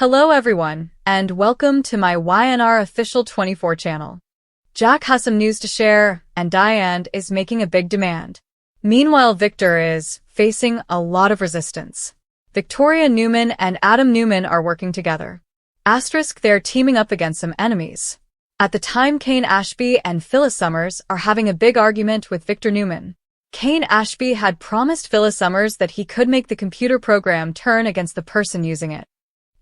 Hello everyone, and welcome to my YNR Official 24 channel. Jack has some news to share, and Diane is making a big demand. Meanwhile, Victor is facing a lot of resistance. Victoria Newman and Adam Newman are working together. They're teaming up against some enemies. At the time, Kane Ashby and Phyllis Summers are having a big argument with Victor Newman. Kane Ashby had promised Phyllis Summers that he could make the computer program turn against the person using it.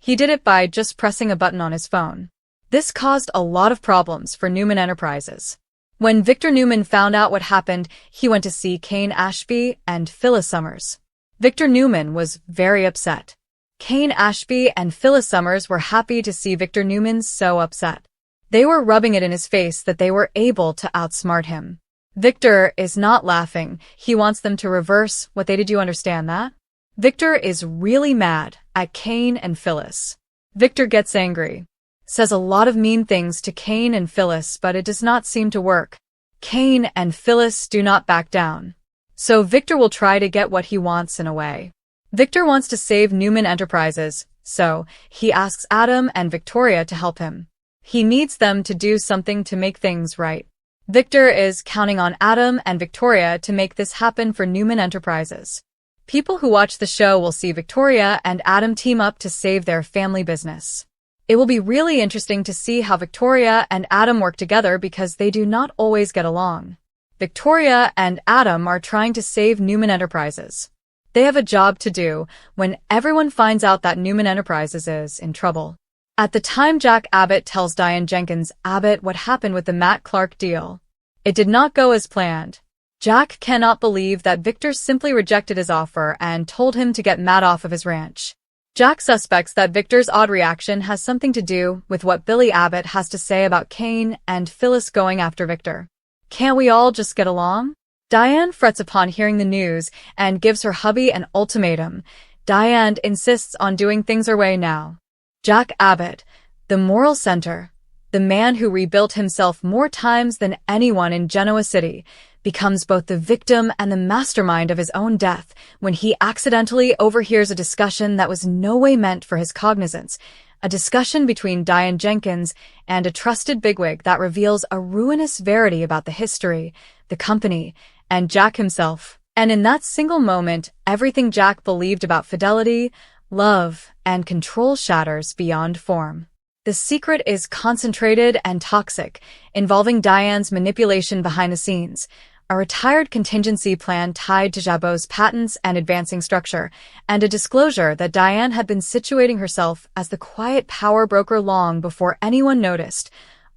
He did it by just pressing a button on his phone. This caused a lot of problems for Newman Enterprises. When Victor Newman found out what happened, he went to see Kane Ashby and Phyllis Summers. Victor Newman was very upset. Kane Ashby and Phyllis Summers were happy to see Victor Newman so upset. They were rubbing it in his face that they were able to outsmart him. Victor is not laughing. He wants them to reverse what they did. You understand that? Victor is really mad at Kane and Phyllis. Victor gets angry, says a lot of mean things to Kane and Phyllis, but it does not seem to work. Kane and Phyllis do not back down. So Victor will try to get what he wants in a way. Victor wants to save Newman Enterprises, so he asks Adam and Victoria to help him. He needs them to do something to make things right. Victor is counting on Adam and Victoria to make this happen for Newman Enterprises. People who watch the show will see Victoria and Adam team up to save their family business. It will be really interesting to see how Victoria and Adam work together because they do not always get along. Victoria and Adam are trying to save Newman Enterprises. They have a job to do when everyone finds out that Newman Enterprises is in trouble. At the time, Jack Abbott tells Diane Jenkins Abbott what happened with the Matt Clark deal. It did not go as planned. Jack cannot believe that Victor simply rejected his offer and told him to get Matt off of his ranch. Jack suspects that Victor's odd reaction has something to do with what Billy Abbott has to say about Kane and Phyllis going after Victor. Can't we all just get along? Diane frets upon hearing the news and gives her hubby an ultimatum. Diane insists on doing things her way now. Jack Abbott, the moral center, the man who rebuilt himself more times than anyone in Genoa City, becomes both the victim and the mastermind of his own death when he accidentally overhears a discussion that was no way meant for his cognizance, a discussion between Diane Jenkins and a trusted bigwig that reveals a ruinous verity about the history, the company, and Jack himself. And in that single moment, everything Jack believed about fidelity, love, and control shatters beyond form. The secret is concentrated and toxic, involving Diane's manipulation behind the scenes, a retired contingency plan tied to Jabot's patents and advancing structure, and a disclosure that Diane had been situating herself as the quiet power broker long before anyone noticed,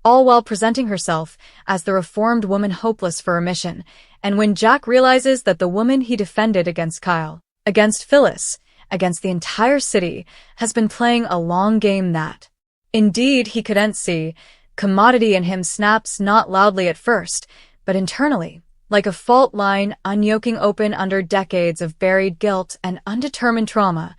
all while presenting herself as the reformed woman hopeless for a mission. And when Jack realizes that the woman he defended against Kyle, against Phyllis, against the entire city, has been playing a long game that, indeed, he couldn't see, commodity in him snaps not loudly at first, but internally, like a fault line unyoking open under decades of buried guilt and undetermined trauma.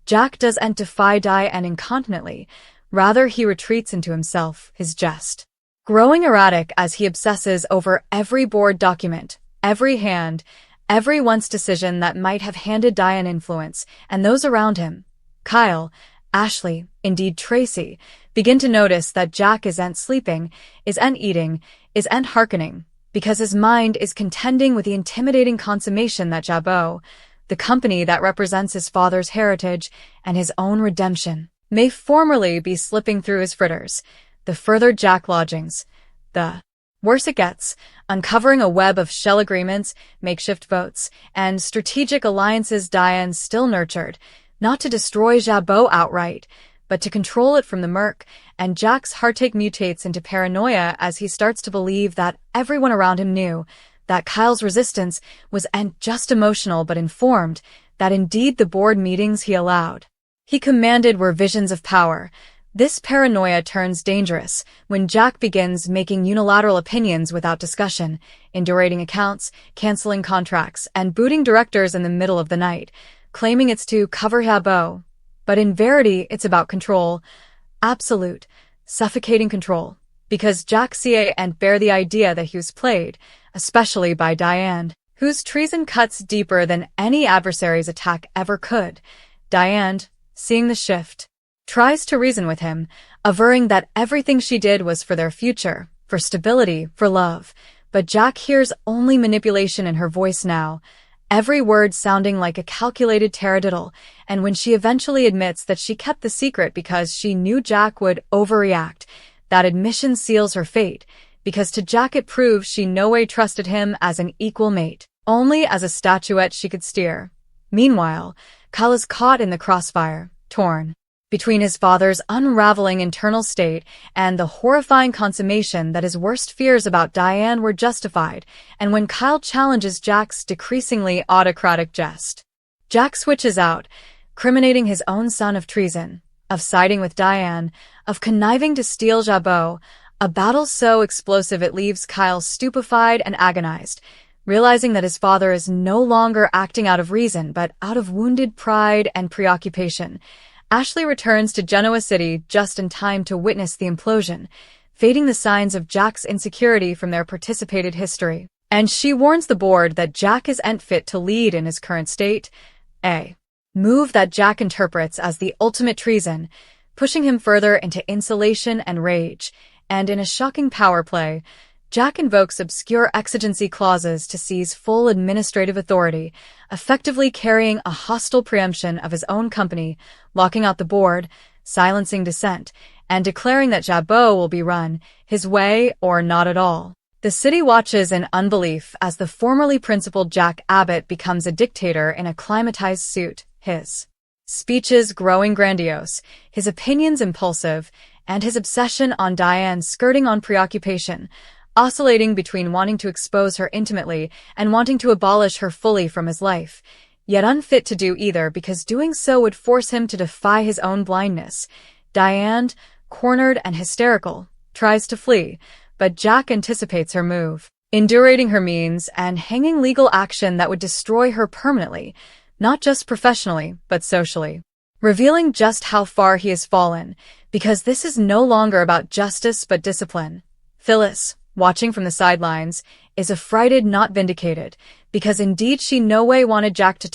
Jack doesn't defy Diane incontinently, rather he retreats into himself, his jest. Growing erratic as he obsesses over every board document, every hand, every once decision that might have handed Diane influence, and those around him, Kyle, Ashley, indeed Tracy, begin to notice that Jack isn't sleeping, isn't eating, isn't hearkening, because his mind is contending with the intimidating consummation that Jabot, the company that represents his father's heritage and his own redemption, may formerly be slipping through his fritters. The further Jack lodgings, the worse it gets, uncovering a web of shell agreements, makeshift votes, and strategic alliances Diane still nurtured, not to destroy Jabot outright, but to control it from the murk, and Jack's heartache mutates into paranoia as he starts to believe that everyone around him knew, that Kyle's resistance wasn't just emotional but informed, that indeed the board meetings he allowed, he commanded were visions of power. This paranoia turns dangerous when Jack begins making unilateral opinions without discussion, indurating accounts, canceling contracts, and booting directors in the middle of the night, claiming it's to cover Jabot. But in verity, it's about control. Absolute, suffocating control. Because Jack can't bear the idea that he was played, especially by Diane, whose treason cuts deeper than any adversary's attack ever could. Diane, seeing the shift, tries to reason with him, averring that everything she did was for their future, for stability, for love. But Jack hears only manipulation in her voice now, every word sounding like a calculated taradiddle, and when she eventually admits that she kept the secret because she knew Jack would overreact, that admission seals her fate, because to Jack it proves she no way trusted him as an equal mate, only as a statuette she could steer. Meanwhile, Kyle is caught in the crossfire, torn between his father's unraveling internal state and the horrifying consummation that his worst fears about Diane were justified, and when Kyle challenges Jack's decreasingly autocratic jest, Jack switches out, criminating his own son of treason, of siding with Diane, of conniving to steal Jabot, a battle so explosive it leaves Kyle stupefied and agonized, realizing that his father is no longer acting out of reason but out of wounded pride and preoccupation. Ashley returns to Genoa City just in time to witness the implosion, fading the signs of Jack's insecurity from their participated history. And she warns the board that Jack is unfit to lead in his current state, a move that Jack interprets as the ultimate treason, pushing him further into insulation and rage. And in a shocking power play, Jack invokes obscure exigency clauses to seize full administrative authority, effectively carrying a hostile preemption of his own company, locking out the board, silencing dissent, and declaring that Jabot will be run his way or not at all. The city watches in unbelief as the formerly principled Jack Abbott becomes a dictator in a climatized suit, his speeches growing grandiose, his opinions impulsive, and his obsession on Diane skirting on preoccupation, oscillating between wanting to expose her intimately and wanting to abolish her fully from his life, yet unfit to do either because doing so would force him to defy his own blindness. Diane, cornered and hysterical, tries to flee, but Jack anticipates her move, indurating her means and hanging legal action that would destroy her permanently, not just professionally, but socially, revealing just how far he has fallen, because this is no longer about justice but discipline. Phyllis, watching from the sidelines, is affrighted not vindicated, because indeed she no way wanted Jack to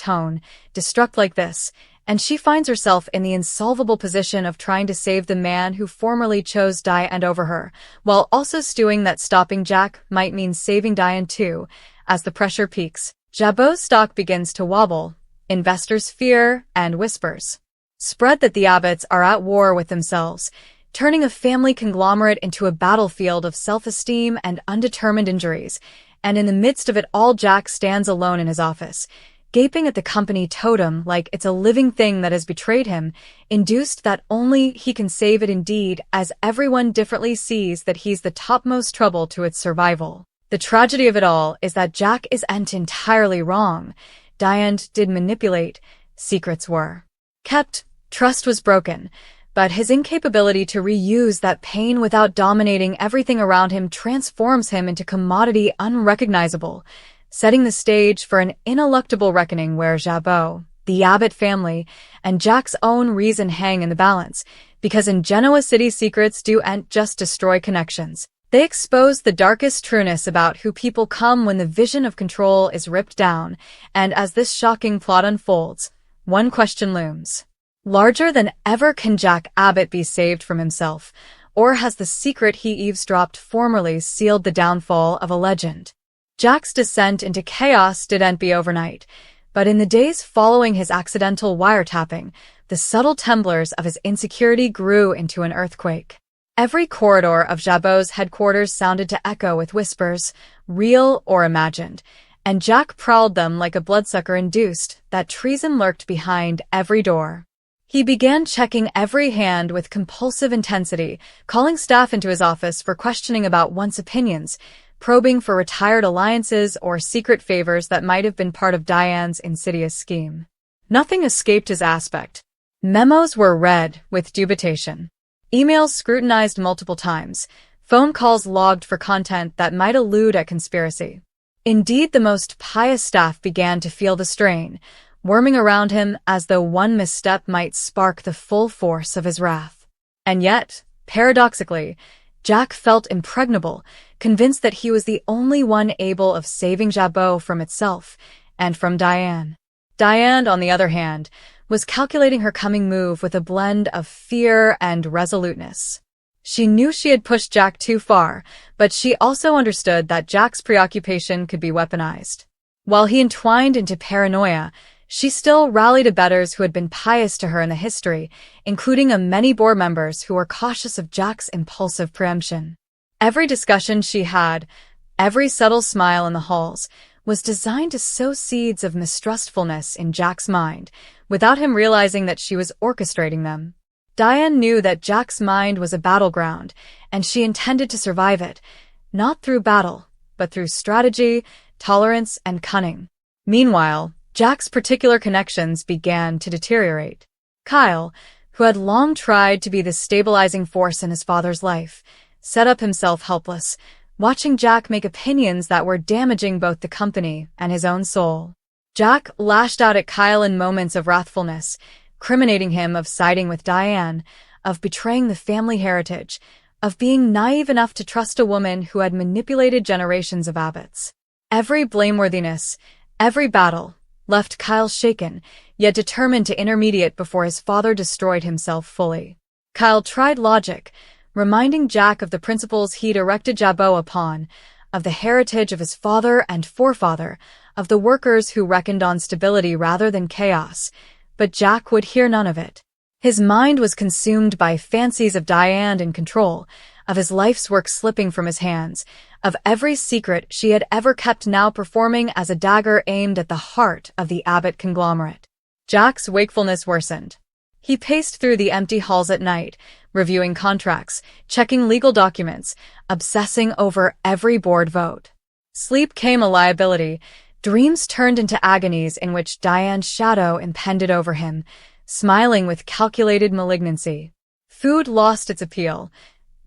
destruct like this, and she finds herself in the insolvable position of trying to save the man who formerly chose Diane over her, while also stewing that stopping Jack might mean saving Diane too. As the pressure peaks, Jabot's stock begins to wobble, investors fear, and whispers spread that the Abbotts are at war with themselves, turning a family conglomerate into a battlefield of self-esteem and undetermined injuries. And in the midst of it all, Jack stands alone in his office, gaping at the company totem like it's a living thing that has betrayed him, induced that only he can save it indeed, as everyone differently sees that he's the topmost trouble to its survival. The tragedy of it all is that Jack isn't entirely wrong. Diane did manipulate, secrets were kept, trust was broken, but his incapability to reuse that pain without dominating everything around him transforms him into commodity unrecognizable, setting the stage for an ineluctable reckoning where Jabot, the Abbott family, and Jack's own reason hang in the balance, because in Genoa City secrets don't just destroy connections. They expose the darkest trueness about who people come when the vision of control is ripped down, and as this shocking plot unfolds, one question looms. Larger than ever, can Jack Abbott be saved from himself, or has the secret he eavesdropped formerly sealed the downfall of a legend? Jack's descent into chaos didn't be overnight, but in the days following his accidental wiretapping, the subtle temblors of his insecurity grew into an earthquake. Every corridor of Jabot's headquarters sounded to echo with whispers, real or imagined, and Jack prowled them like a bloodsucker induced that treason lurked behind every door. He began checking every hand with compulsive intensity, calling staff into his office for questioning about one's opinions, probing for retired alliances or secret favors that might have been part of Diane's insidious scheme. Nothing escaped his aspect. Memos were read with dubitation. Emails scrutinized multiple times, phone calls logged for content that might allude at conspiracy. Indeed, the most pious staff began to feel the strain, worming around him as though one misstep might spark the full force of his wrath. And yet, paradoxically, Jack felt impregnable, convinced that he was the only one able of saving Jabot from itself and from Diane. Diane, on the other hand, was calculating her coming move with a blend of fear and resoluteness. She knew she had pushed Jack too far, but she also understood that Jack's preoccupation could be weaponized. While he entwined into paranoia, she still rallied abettors who had been pious to her in the history, including many board members who were cautious of Jack's impulsive preemption. Every discussion she had, every subtle smile in the halls, was designed to sow seeds of mistrustfulness in Jack's mind, without him realizing that she was orchestrating them. Diane knew that Jack's mind was a battleground, and she intended to survive it, not through battle, but through strategy, tolerance, and cunning. Meanwhile, Jack's particular connections began to deteriorate. Kyle, who had long tried to be the stabilizing force in his father's life, set up himself helpless, watching Jack make opinions that were damaging both the company and his own soul. Jack lashed out at Kyle in moments of wrathfulness, criminating him of siding with Diane, of betraying the family heritage, of being naive enough to trust a woman who had manipulated generations of abbots. Every blameworthiness, every battle, left Kyle shaken, yet determined to intermediate before his father destroyed himself fully. Kyle tried logic, reminding Jack of the principles he'd erected Jabot upon, of the heritage of his father and forefather, of the workers who reckoned on stability rather than chaos, but Jack would hear none of it. His mind was consumed by fancies of Diane in control, of his life's work slipping from his hands, of every secret she had ever kept now performing as a dagger aimed at the heart of the Abbott conglomerate. Jack's wakefulness worsened. He paced through the empty halls at night, reviewing contracts, checking legal documents, obsessing over every board vote. Sleep came a liability. Dreams turned into agonies in which Diane's shadow impended over him, smiling with calculated malignancy. Food lost its appeal.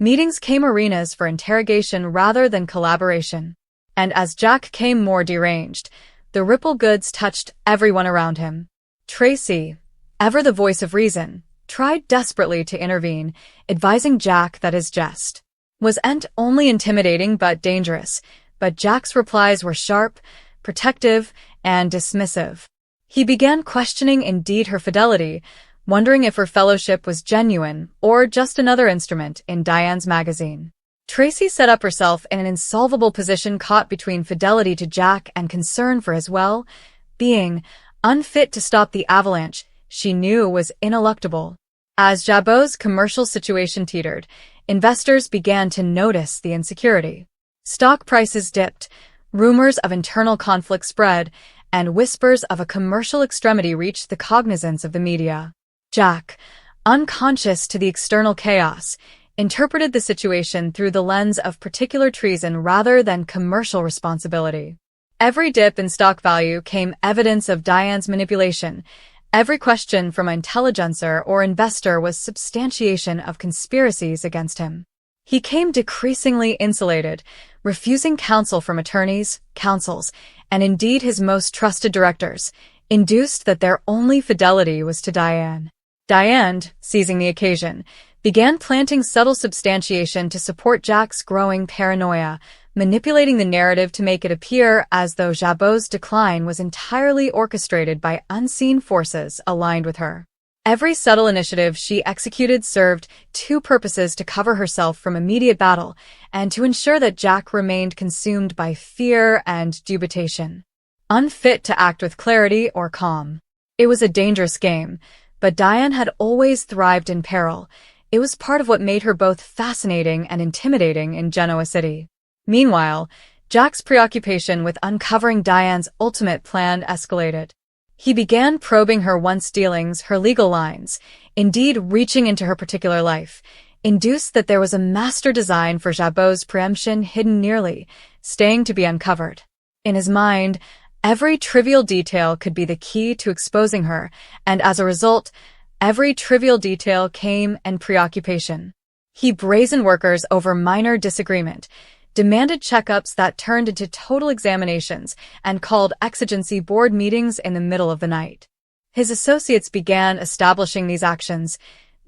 Meetings came arenas for interrogation rather than collaboration. And as Jack came more deranged, the ripple goods touched everyone around him. Tracy, ever the voice of reason, tried desperately to intervene, advising Jack that his jest wasn't only intimidating but dangerous, but Jack's replies were sharp, protective, and dismissive. He began questioning indeed her fidelity, wondering if her fellowship was genuine or just another instrument in Diane's magazine. Tracy set up herself in an insolvable position caught between fidelity to Jack and concern for his well-being, unfit to stop the avalanche she knew was ineluctable. As Jabot's commercial situation teetered, investors began to notice the insecurity. Stock prices dipped, rumors of internal conflict spread, and whispers of a commercial extremity reached the cognizance of the media. Jack, unconscious to the external chaos, interpreted the situation through the lens of particular treason rather than commercial responsibility. Every dip in stock value came evidence of Diane's manipulation. Every question from an intelligencer or investor was substantiation of conspiracies against him. He came decreasingly insulated, refusing counsel from attorneys, counsels, and indeed his most trusted directors, induced that their only fidelity was to Diane. Diane, seizing the occasion, began planting subtle substantiation to support Jack's growing paranoia, manipulating the narrative to make it appear as though Jabot's decline was entirely orchestrated by unseen forces aligned with her. Every subtle initiative she executed served two purposes: to cover herself from immediate battle and to ensure that Jack remained consumed by fear and dubitation, unfit to act with clarity or calm. It was a dangerous game, but Diane had always thrived in peril. It was part of what made her both fascinating and intimidating in Genoa City. Meanwhile, Jack's preoccupation with uncovering Diane's ultimate plan escalated. He began probing her once dealings, her legal lines, indeed reaching into her particular life, induced that there was a master design for Jabot's preemption hidden nearly, staying to be uncovered. In his mind, every trivial detail could be the key to exposing her, and as a result, every trivial detail came in preoccupation. He brazened workers over minor disagreement, demanded checkups that turned into total examinations, and called exigency board meetings in the middle of the night. His associates began establishing these actions,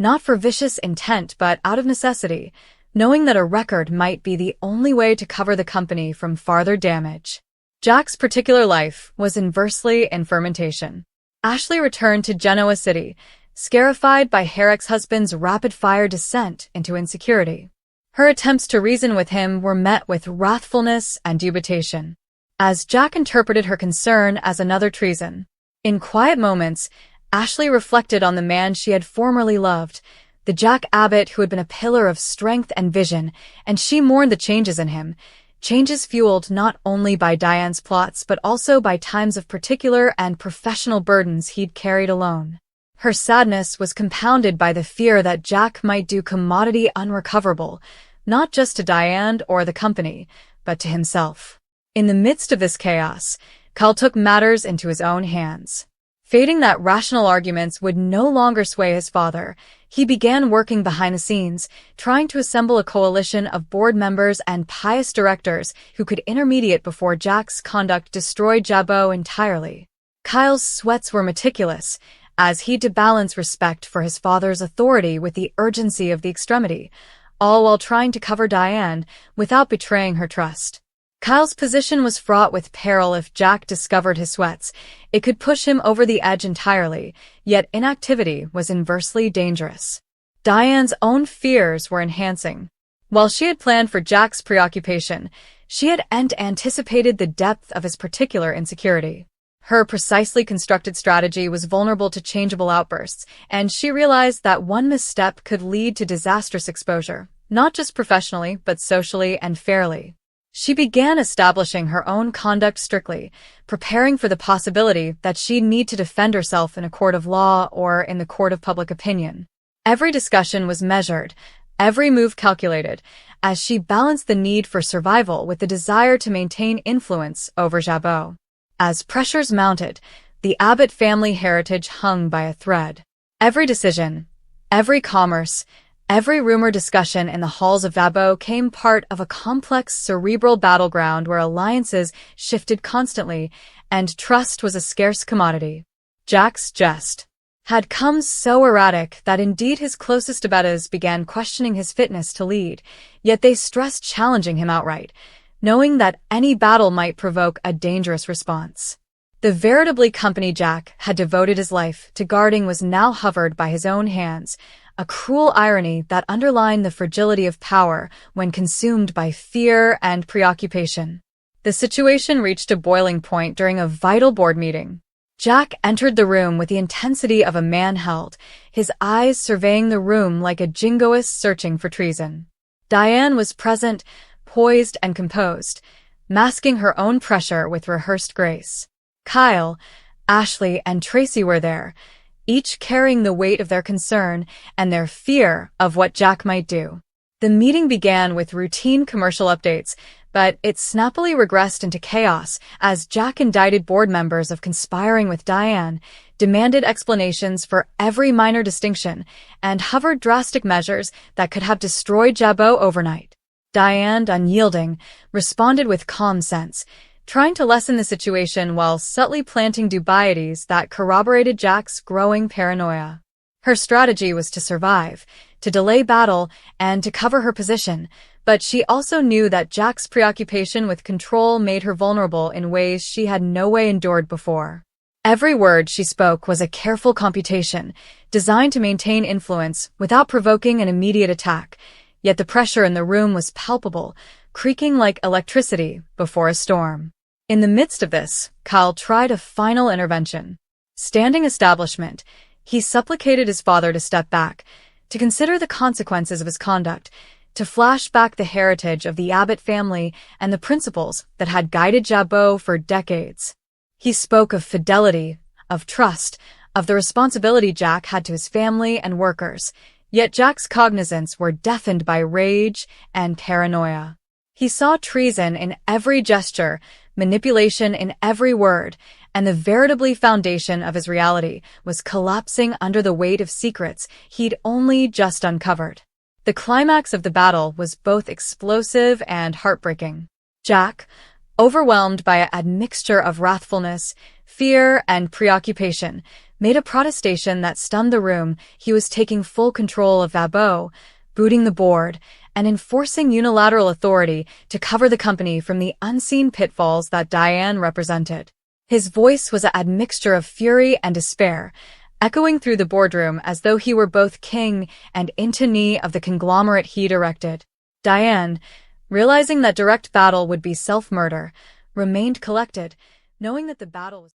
not for vicious intent but out of necessity, knowing that a record might be the only way to cover the company from farther damage. Jack's particular life was inversely in fermentation. Ashley returned to Genoa City, scarified by Herrick's husband's rapid-fire descent into insecurity. Her attempts to reason with him were met with wrathfulness and dubitation, as Jack interpreted her concern as another treason. In quiet moments, Ashley reflected on the man she had formerly loved, the Jack Abbott who had been a pillar of strength and vision, and she mourned the changes in him, changes fueled not only by Diane's plots but also by times of particular and professional burdens he'd carried alone. Her sadness was compounded by the fear that Jack might do commodity unrecoverable, not just to Diane or the company, but to himself. In the midst of this chaos, Cal took matters into his own hands. Fating that rational arguments would no longer sway his father, he began working behind the scenes, trying to assemble a coalition of board members and pious directors who could intermediate before Jack's conduct destroyed Jabot entirely. Kyle's sweats were meticulous, as he to balance respect for his father's authority with the urgency of the extremity, all while trying to cover Diane without betraying her trust. Kyle's position was fraught with peril. If Jack discovered his sweats, it could push him over the edge entirely, yet inactivity was inversely dangerous. Diane's own fears were enhancing. While she had planned for Jack's preoccupation, she had anticipated the depth of his particular insecurity. Her precisely constructed strategy was vulnerable to changeable outbursts, and she realized that one misstep could lead to disastrous exposure, not just professionally but socially and fairly. She began establishing her own conduct strictly, preparing for the possibility that she'd need to defend herself in a court of law or in the court of public opinion. Every discussion was measured, every move calculated, as she balanced the need for survival with the desire to maintain influence over Jabot. As pressures mounted, the Abbott family heritage hung by a thread. Every decision, every commerce, every rumor discussion in the halls of Jabot came part of a complex cerebral battleground where alliances shifted constantly and trust was a scarce commodity. Jack's jest had come so erratic that indeed his closest abettors began questioning his fitness to lead, yet they stressed challenging him outright, knowing that any battle might provoke a dangerous response. The veritably company Jack had devoted his life to guarding was now hovered by his own hands, a cruel irony that underlined the fragility of power when consumed by fear and preoccupation. The situation reached a boiling point during a vital board meeting. Jack entered the room with the intensity of a man held, his eyes surveying the room like a jingoist searching for treason. Diane was present, poised and composed, masking her own pressure with rehearsed grace. Kyle, Ashley, and Tracy were there, each carrying the weight of their concern and their fear of what Jack might do. The meeting began with routine commercial updates, but it snappily regressed into chaos as Jack indicted board members of conspiring with Diane, demanded explanations for every minor distinction, and hovered drastic measures that could have destroyed Jabot overnight. Diane, unyielding, responded with calm sense, trying to lessen the situation while subtly planting dubieties that corroborated Jack's growing paranoia. Her strategy was to survive, to delay battle, and to cover her position, but she also knew that Jack's preoccupation with control made her vulnerable in ways she had no way endured before. Every word she spoke was a careful computation, designed to maintain influence without provoking an immediate attack, yet the pressure in the room was palpable, creaking like electricity before a storm. In the midst of this, Kyle tried a final intervention. Standing establishment, he supplicated his father to step back, to consider the consequences of his conduct, to flash back the heritage of the Abbott family and the principles that had guided Jabot for decades. He spoke of fidelity, of trust, of the responsibility Jack had to his family and workers, yet Jack's cognizance were deafened by rage and paranoia. He saw treason in every gesture, manipulation in every word, and the veritably foundation of his reality was collapsing under the weight of secrets he'd only just uncovered. The climax of the battle was both explosive and heartbreaking. Jack, overwhelmed by a mixture of wrathfulness, fear, and preoccupation, made a protestation that stunned the room. He was taking full control of Jabot, booting the board, and enforcing unilateral authority to cover the company from the unseen pitfalls that Diane represented. His voice was a admixture of fury and despair, echoing through the boardroom as though he were both king and intini of the conglomerate he'd erected. Diane, realizing that direct battle would be self-murder, remained collected, knowing that the battle was